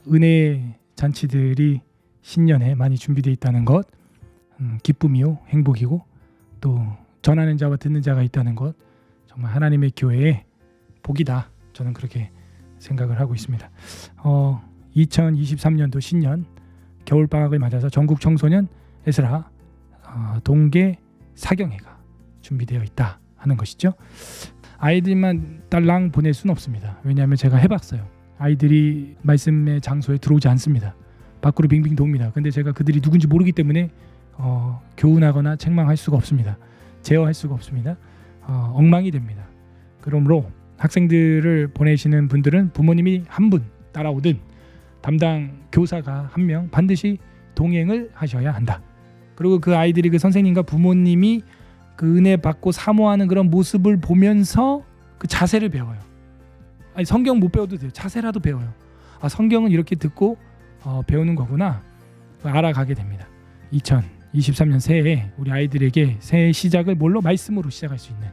은혜 잔치들이 신년에 많이 준비되어 있다는 것, 기쁨이요 행복이고, 또 전하는 자와 듣는 자가 있다는 것, 정말 하나님의 교회의 복이다. 저는 그렇게 생각을 하고 있습니다. 2023년도 신년 겨울방학을 맞아서 전국 청소년 에스라 동계 사경회가 준비되어 있다 하는 것이죠. 아이들만 딸랑 보낼 수는 없습니다. 왜냐하면 제가 해봤어요. 아이들이 말씀의 장소에 들어오지 않습니다. 밖으로 빙빙 돕니다. 근데 제가 그들이 누군지 모르기 때문에 교훈하거나 책망할 수가 없습니다. 제어할 수가 없습니다. 엉망이 됩니다. 그러므로 학생들을 보내시는 분들은 부모님이 한 분 따라오든 담당 교사가 한 명 반드시 동행을 하셔야 한다. 그리고 그 아이들이 그 선생님과 부모님이 그 은혜 받고 사모하는 그런 모습을 보면서 그 자세를 배워요. 아니 성경 못 배워도 돼요. 자세라도 배워요. 성경은 이렇게 듣고 배우는 거구나 알아가게 됩니다. 2023년 새해에 우리 아이들에게 새해 시작을 뭘로? 말씀으로 시작할 수 있는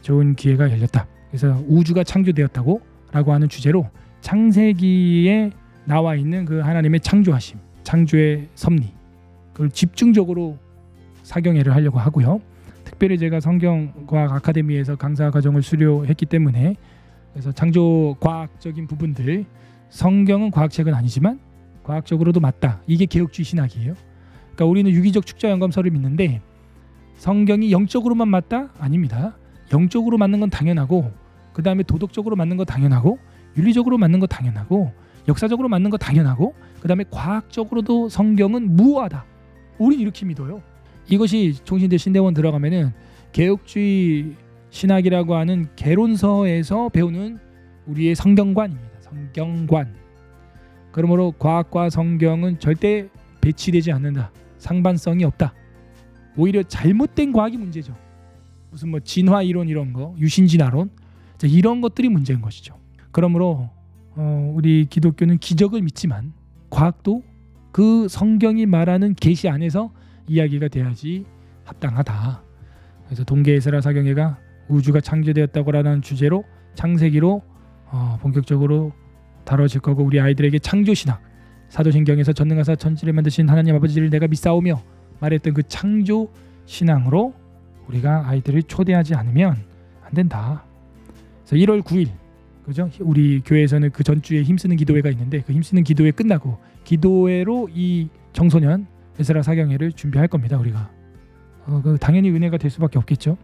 좋은 기회가 열렸다. 그래서 우주가 창조되었다고 라고 하는 주제로 창세기에 나와 있는 그 하나님의 창조하심, 창조의 섭리, 그걸 집중적으로 사경회를 하려고 하고요. 특별히 제가 성경과학 아카데미에서 강사 과정을 수료했기 때문에 그래서 창조 과학적인 부분들, 성경은 과학책은 아니지만 과학적으로도 맞다. 이게 개혁주의 신학이에요. 그러니까 우리는 유기적 축자 영감설을 믿는데 성경이 영적으로만 맞다? 아닙니다. 영적으로 맞는 건 당연하고, 그 다음에 도덕적으로 맞는 거 당연하고, 윤리적으로 맞는 거 당연하고, 역사적으로 맞는 거 당연하고, 그 다음에 과학적으로도 성경은 무효하다. 우린 이렇게 믿어요. 이것이 종신대 신대원 들어가면은 개혁주의 신학이라고 하는 개론서에서 배우는 우리의 성경관입니다. 성경관. 그러므로 과학과 성경은 절대 배치되지 않는다. 상반성이 없다. 오히려 잘못된 과학이 문제죠. 무슨 뭐 진화 이론 이런 거, 유신진화론 이런 것들이 문제인 것이죠. 그러므로 우리 기독교는 기적을 믿지만 과학도 그 성경이 말하는 계시 안에서 이야기가 돼야지 합당하다. 그래서 동계 에스라 사경회가 우주가 창조되었다고라는 주제로 창세기로 본격적으로 다뤄질 거고, 우리 아이들에게 창조신학, 사도신경에서 전능하사 천지를 만드신 하나님 아버지를 내가 믿사오며 말했던 그 창조신앙으로 우리가 아이들을 초대하지 않으면 안 된다. 그래서 1월 9일 그죠? 우리 교회에서는 그 전주에 힘쓰는 기도회가 있는데 그 힘쓰는 기도회 끝나고 기도회로 이 청소년 에스라 사경회를 준비할 겁니다. 우리가 당연히 은혜가 될 수밖에 없겠죠.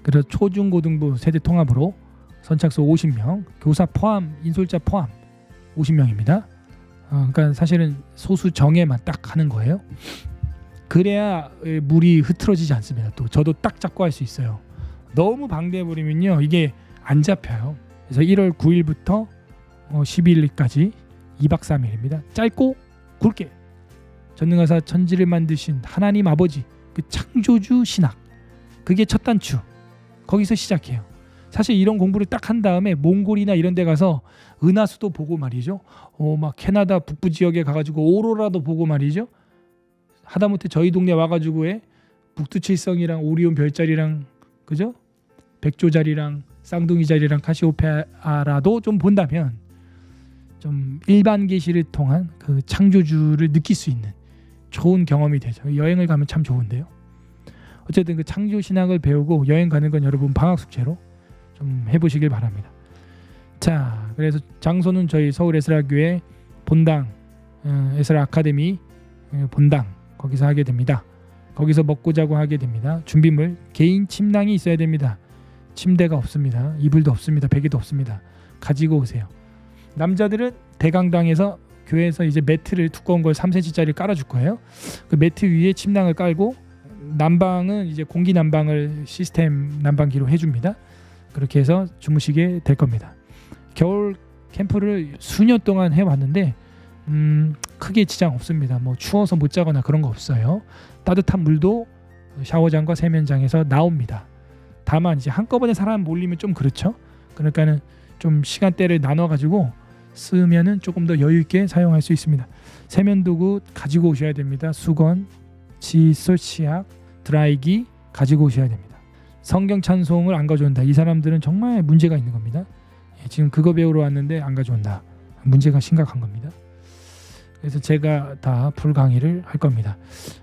그래서 초중고등부 세대 통합으로 선착수 50명, 교사 포함, 인솔자 포함 50명입니다. 그러니까 사실은 소수 정예만 딱 하는 거예요. 그래야 물이 흐트러지지 않습니다. 또 저도 딱 잡고 할 수 있어요. 너무 방대해버리면요 이게 안 잡혀요. 그래서 1월 9일부터 12일까지 2박 3일입니다. 짧고 굵게 전능하사 천지를 만드신 하나님 아버지 그 창조주 신학, 그게 첫 단추. 거기서 시작해요. 사실 이런 공부를 딱 한 다음에 몽골이나 이런 데 가서 은하수도 보고 말이죠. 막 캐나다 북부 지역에 가가지고 오로라도 보고 말이죠. 하다못해 저희 동네 와가지고 북두칠성이랑 오리온 별자리랑 그죠? 백조자리랑 쌍둥이자리랑 카시오페아라도 좀 본다면 좀 일반 계시를 통한 그 창조주를 느낄 수 있는 좋은 경험이 되죠. 여행을 가면 참 좋은데요. 어쨌든 그 창조신학을 배우고 여행 가는 건 여러분 방학 숙제로 좀 해보시길 바랍니다. 자, 그래서 장소는 저희 서울 에스라교회 본당 에스라 아카데미 본당 거기서 하게 됩니다. 거기서 먹고 자고 하게 됩니다. 준비물 개인 침낭이 있어야 됩니다. 침대가 없습니다. 이불도 없습니다. 베개도 없습니다. 가지고 오세요. 남자들은 대강당에서 교회에서 이제 매트를 두꺼운 걸 3cm짜리 깔아줄 거예요. 그 매트 위에 침낭을 깔고 난방은 이제 공기 난방을 시스템 난방기로 해줍니다. 그렇게 해서 주무시게 될 겁니다. 겨울 캠프를 수년 동안 해왔는데 크게 지장 없습니다. 뭐 추워서 못 자거나 그런 거 없어요. 따뜻한 물도 샤워장과 세면장에서 나옵니다. 다만 이제 한꺼번에 사람 몰리면 좀 그렇죠. 그러니까는 좀 시간대를 나눠 가지고 쓰면은 조금 더 여유 있게 사용할 수 있습니다. 세면도구 가지고 오셔야 됩니다. 수건, 칫솔, 치약, 드라이기 가지고 오셔야 됩니다. 성경 찬송을 안 가져온다. 이 사람들은 정말 문제가 있는 겁니다. 지금 그거 배우러 왔는데 안 가져온다. 문제가 심각한 겁니다. 그래서 제가 다 풀강의를 할 겁니다.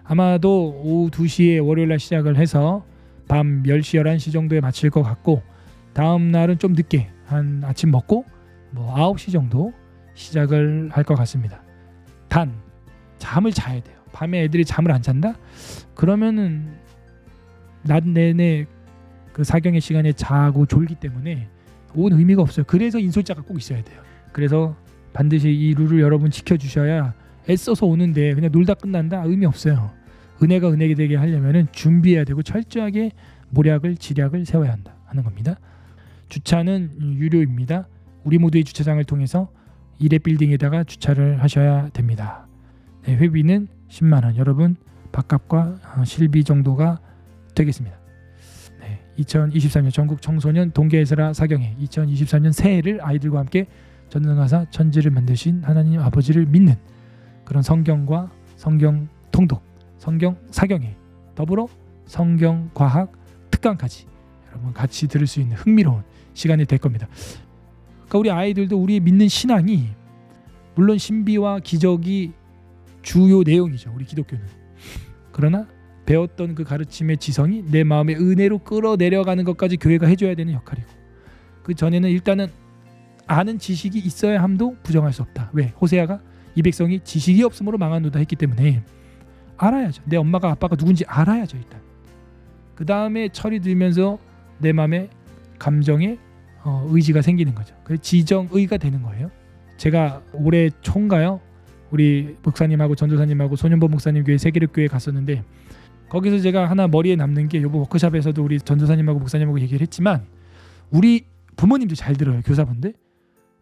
아마도 오후 2시에 월요일날 시작을 해서 밤 10시 11시 정도에 마칠 것 같고, 다음 날은 좀 늦게 한 아침 먹고 뭐 9시 정도 시작을 할 것 같습니다. 단 잠을 자야 돼요. 밤에 애들이 잠을 안 잔다? 그러면은 낮 내내 그 사경의 시간에 자고 졸기 때문에 온 의미가 없어요. 그래서 인솔자가 꼭 있어야 돼요. 그래서 반드시 이 룰을 여러분 지켜주셔야, 애써서 오는데 그냥 놀다 끝난다? 의미 없어요. 은혜가 은혜가 되게 하려면은 준비해야 되고 철저하게 모략을 지략을 세워야 한다 하는 겁니다. 주차는 유료입니다. 우리 모두의 주차장을 통해서 1회 빌딩에다가 주차를 하셔야 됩니다. 네, 회비는 10만 원. 여러분 밥값과 실비 정도가 되겠습니다. 네, 2023년 전국 청소년 동계에스라 사경회 2023년 새해를 아이들과 함께 전능하사 천지를 만드신 하나님 아버지를 믿는 그런 성경과 성경 통독, 성경 사경회, 더불어 성경 과학 특강까지 여러분 같이 들을 수 있는 흥미로운 시간이 될 겁니다. 그러니까 우리 아이들도 우리의 믿는 신앙이 물론 신비와 기적이 주요 내용이죠. 우리 기독교는. 그러나 배웠던 그 가르침의 지성이 내 마음의 은혜로 끌어내려가는 것까지 교회가 해줘야 되는 역할이고, 그 전에는 일단은 아는 지식이 있어야 함도 부정할 수 없다. 왜? 호세아가 이 백성이 지식이 없으므로 망하노다 했기 때문에 알아야죠. 내 엄마가 아빠가 누군지 알아야죠. 일단 그 다음에 철이 들면서 내 마음에 감정에 의지가 생기는 거죠. 그래서 지정의가 되는 거예요. 제가 올해 초인가요? 우리 목사님하고 전도사님하고 소년보 목사님 교회 세계력교회 갔었는데, 거기서 제가 하나 머리에 남는 게, 요번 워크숍에서도 우리 전도사님하고 목사님하고 얘기를 했지만, 우리 부모님도 잘 들어요. 교사분들,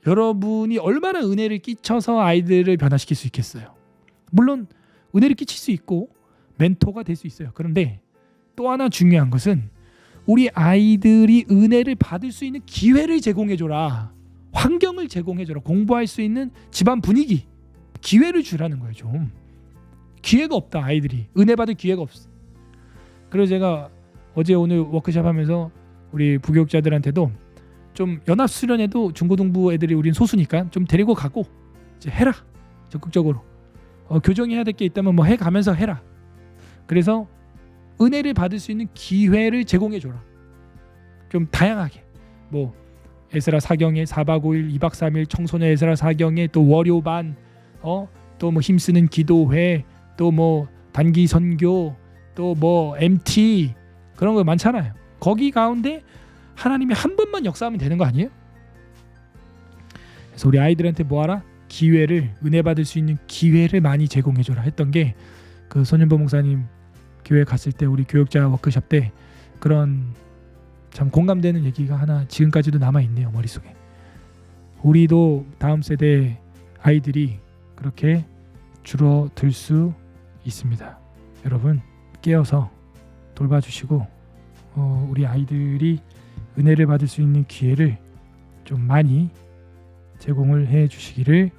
여러분이 얼마나 은혜를 끼쳐서 아이들을 변화시킬 수 있겠어요. 물론 은혜를 끼칠 수 있고 멘토가 될 수 있어요. 그런데 또 하나 중요한 것은 우리 아이들이 은혜를 받을 수 있는 기회를 제공해줘라. 환경을 제공해줘라. 공부할 수 있는 집안 분위기, 기회를 주라는 거예요. 좀 기회가 없다. 아이들이 은혜 받을 기회가 없어. 그래서 제가 어제 오늘 워크숍 하면서 우리 부교육자들한테도 좀 연합수련회도 중고등부 애들이, 우린 소수니까 좀 데리고 가고 이제 해라. 적극적으로 교정해야 될 게 있다면 뭐 해가면서 해라. 그래서 은혜를 받을 수 있는 기회를 제공해줘라. 좀 다양하게, 뭐 에스라 사경회 4박 5일 2박 3일 청소년 에스라 사경회, 또 월요반, 또 뭐 힘쓰는 기도회, 또 뭐 단기 선교, 또 뭐 MT, 그런 거 많잖아요. 거기 가운데 하나님이 한 번만 역사하면 되는 거 아니에요? 그래서 우리 아이들한테 뭐하라? 기회를, 은혜 받을 수 있는 기회를 많이 제공해줘라 했던 게, 그 소년보 목사님 교회 갔을 때 우리 교육자 워크숍 때 그런 참 공감되는 얘기가 하나 지금까지도 남아있네요. 머릿속에. 우리도 다음 세대 아이들이 그렇게 줄어들 수 있습니다. 여러분 깨어서 돌봐주시고 우리 아이들이 은혜를 받을 수 있는 기회를 좀 많이 제공을 해 주시기를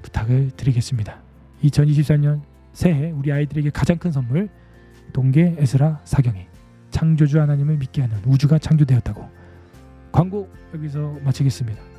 부탁을 드리겠습니다. 2024년 새해 우리 아이들에게 가장 큰 선물, 동계 에스라 사경회, 창조주 하나님을 믿게 하는 우주가 창조되었다고. 광고 여기서 마치겠습니다.